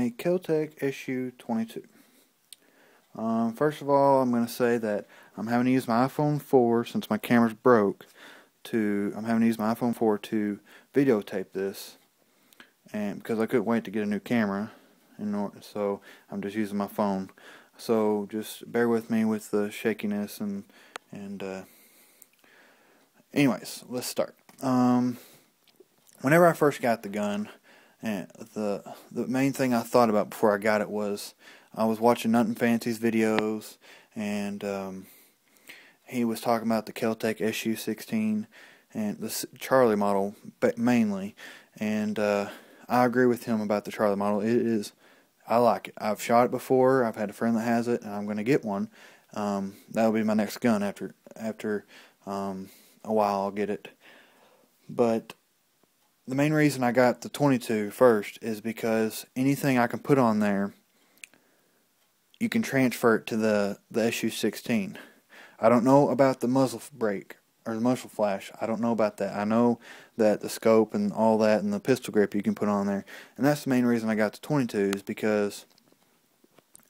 A Kel-Tec Su22. First of all, I'm going to say that I'm having to use my iPhone 4 since my camera's broke. I'm having to use my iPhone 4 to videotape this, and because I couldn't wait to get a new camera, so I'm just using my phone. So just bear with me with the shakiness and anyways, let's start. Whenever I first got the gun, and the main thing I thought about before I got it was I was watching Nothing Fancy's videos, and he was talking about the Kel-Tec Su22 and the Charlie model mainly, and I agree with him about the Charlie model. I like it. I've shot it before. I've had a friend that has it, and I'm going to get one. That'll be my next gun after a while. I'll get it. But the main reason I got the 22 first is because anything I can put on there, you can transfer it to the Su22. I don't know about the muzzle brake or the muzzle flash. I don't know about that. I know that the scope and all that and the pistol grip you can put on there, and that's the main reason I got the 22 is because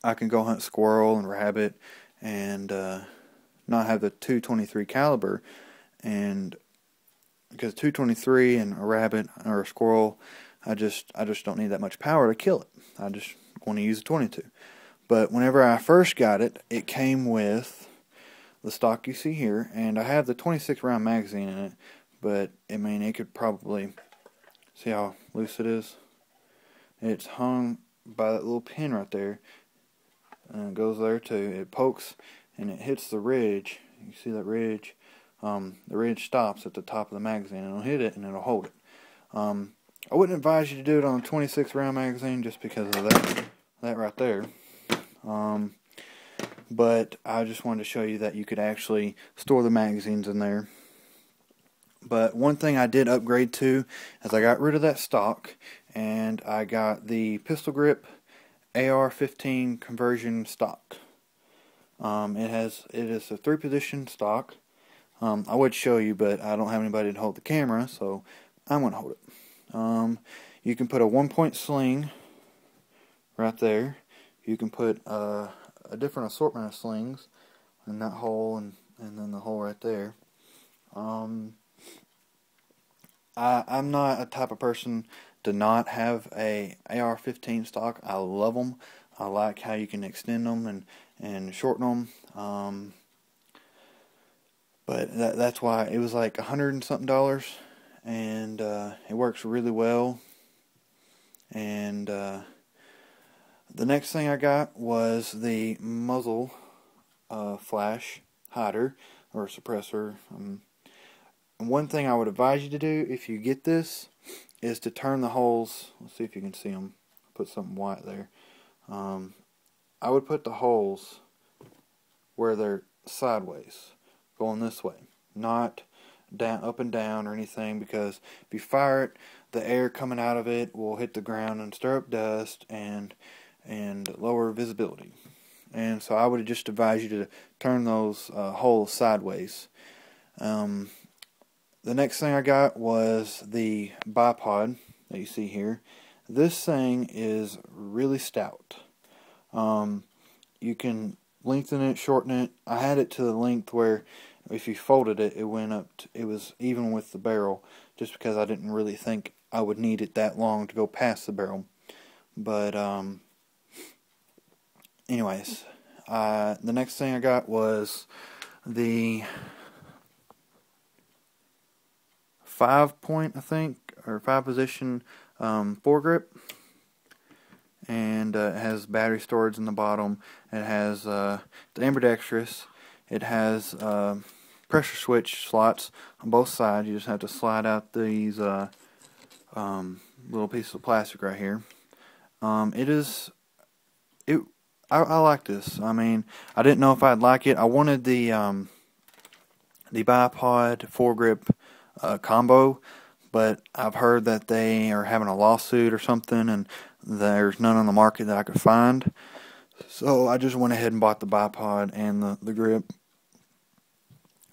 I can go hunt squirrel and rabbit and not have the .223 caliber, and because 223 and a rabbit or a squirrel, I just don't need that much power to kill it. I just want to use a 22. But whenever I first got it, it came with the stock you see here, and I have the 26 round magazine in it. But I mean, it could probably see how loose it is. It's hung by that little pin right there, and it goes there too. It pokes and it hits the ridge. You see that ridge? The ridge stops at the top of the magazine, and it'll hit it and it'll hold it. I wouldn't advise you to do it on a 26 round magazine just because of that right there. But I just wanted to show you that you could actually store the magazines in there. But one thing I did upgrade to is I got rid of that stock, and I got the pistol grip AR-15 conversion stock. It is a 3-position stock. I would show you, but I don't have anybody to hold the camera, so I'm going to hold it. You can put a 1-point sling right there. You can put a different assortment of slings in that hole and then the hole right there. I'm not a type of person to not have a AR-15 stock. I love them. I like how you can extend them and shorten them. But that's why it was like $100 and something, and it works really well. And the next thing I got was the muzzle flash hider or suppressor. One thing I would advise you to do if you get this is to turn the holes. Let's see if you can see them. Put something white there. I would put the holes where they're sideways, going this way, not down, up and down or anything, because if you fire it, the air coming out of it will hit the ground and stir up dust and lower visibility. And so I would just advise you to turn those holes sideways. The next thing I got was the bipod that you see here. This thing is really stout. You can lengthen it, shorten it. I had it to the length where if you folded it, it went up. It was even with the barrel, just because I didn't really think I would need it that long to go past the barrel. But anyways, the next thing I got was the 5-point, I think, or 5-position foregrip, and it has battery storage in the bottom. It has the ambidextrous. It has pressure switch slots on both sides. You just have to slide out these little pieces of plastic right here. I like this. I mean, I didn't know if I'd like it. I wanted the bipod foregrip combo, but I've heard that they are having a lawsuit or something, and there's none on the market that I could find. So I just went ahead and bought the bipod and the grip.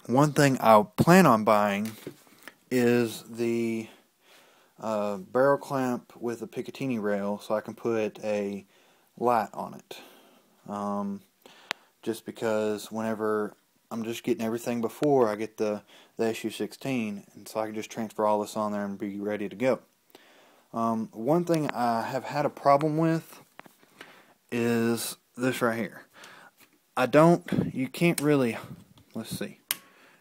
One thing I plan on buying is the barrel clamp with a Picatinny rail so I can put a light on it. Just because whenever I'm just getting everything before I get the SU16, and so I can just transfer all this on there and be ready to go. One thing I have had a problem with is this right here. You can't really, let's see.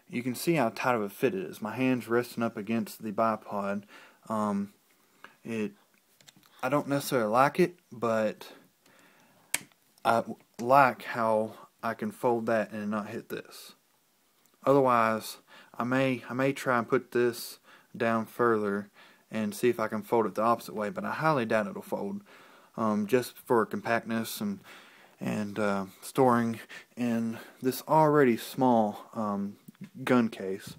You can see how tight of a fit it is. My hand's resting up against the bipod. I don't necessarily like it, but I like how I can fold that and not hit this. Otherwise, I may try and put this down further and see if I can fold it the opposite way, but I highly doubt it'll fold. Just for compactness and storing in this already small gun case,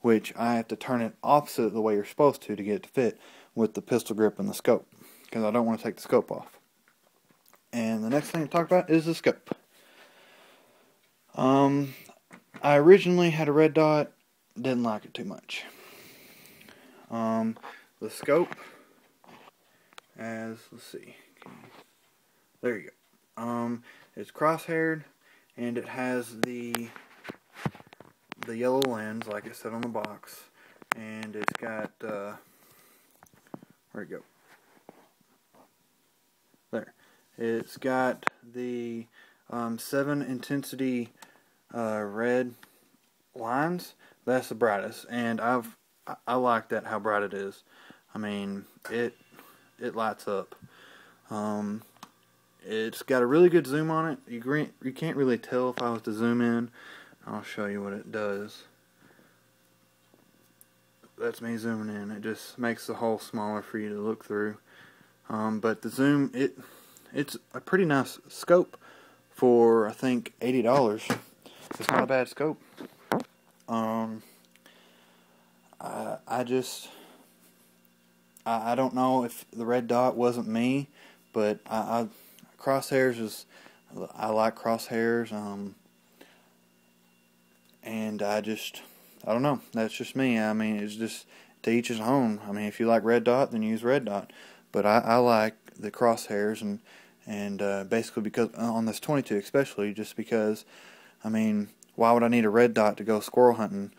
which I have to turn it opposite the way you're supposed to get it to fit with the pistol grip and the scope, because I don't want to take the scope off. And the next thing to talk about is the scope. I originally had a red dot, didn't like it too much. The scope, let's see, there you go. It's cross-haired, and it has the yellow lens, like it said on the box, and it's got, where'd it go? There. It's got the 7 intensity red lines. That's the brightest, and I like that, how bright it is. I mean, it lights up. It's got a really good zoom on it. You can't really tell if I was to zoom in. I'll show you what it does. That's me zooming in. It just makes the hole smaller for you to look through. But the zoom, it's a pretty nice scope for, I think, $80. It's not a bad scope. I don't know if the red dot wasn't me, but crosshairs is, I like crosshairs, and I don't know, that's just me. I mean, it's just to each his own. I mean, if you like red dot, then use red dot, but I like the crosshairs, and basically because on this 22 especially, just because, I mean, why would I need a red dot to go squirrel hunting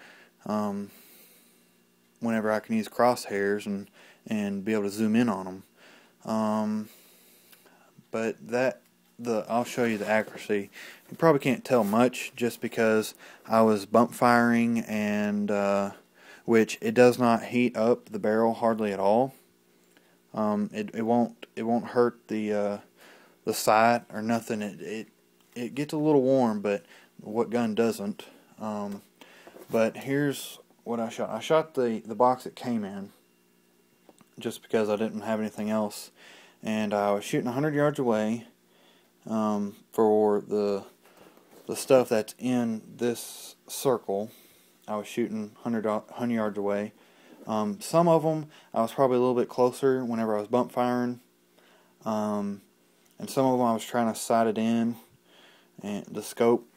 whenever I can use crosshairs and be able to zoom in on them? But I'll show you the accuracy. You probably can't tell much just because I was bump firing, and which it does not heat up the barrel hardly at all. It won't hurt the sight or nothing. It gets a little warm, but what gun doesn't? But here's what I shot. I shot the box it came in, just because I didn't have anything else, and I was shooting 100 yards away for the stuff that's in this circle. I was shooting 100 yards away. Some of them I was probably a little bit closer whenever I was bump firing, and some of them I was trying to sight it in and the scope,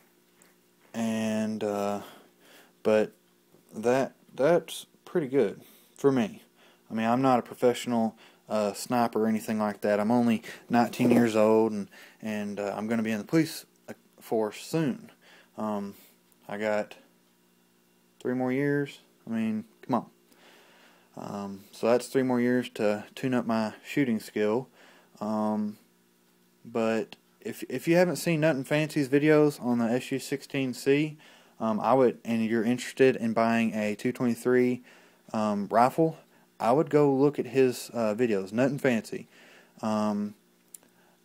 and but that's pretty good for me. I mean, I'm not a professional sniper or anything like that. I'm only 19 years old, and I'm going to be in the police force soon. I got 3 more years. I mean, come on. So that's 3 more years to tune up my shooting skill. But if you haven't seen Nothing Fancy's videos on the SU16C, and you're interested in buying a 223 rifle, I would go look at his videos. Nothing Fancy.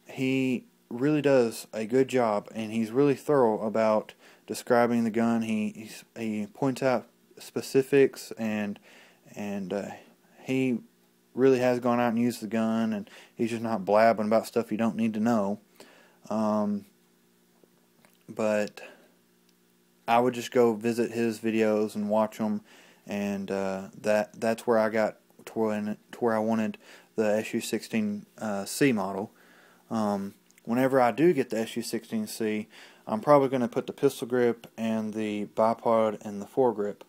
He really does a good job, and he's really thorough about describing the gun. He points out specifics, and he really has gone out and used the gun, and he's just not blabbing about stuff you don't need to know. But I would just go visit his videos and watch them, and that's where I got to where I wanted the SU16C model. Whenever I do get the SU16C, I'm probably going to put the pistol grip and the bipod and the foregrip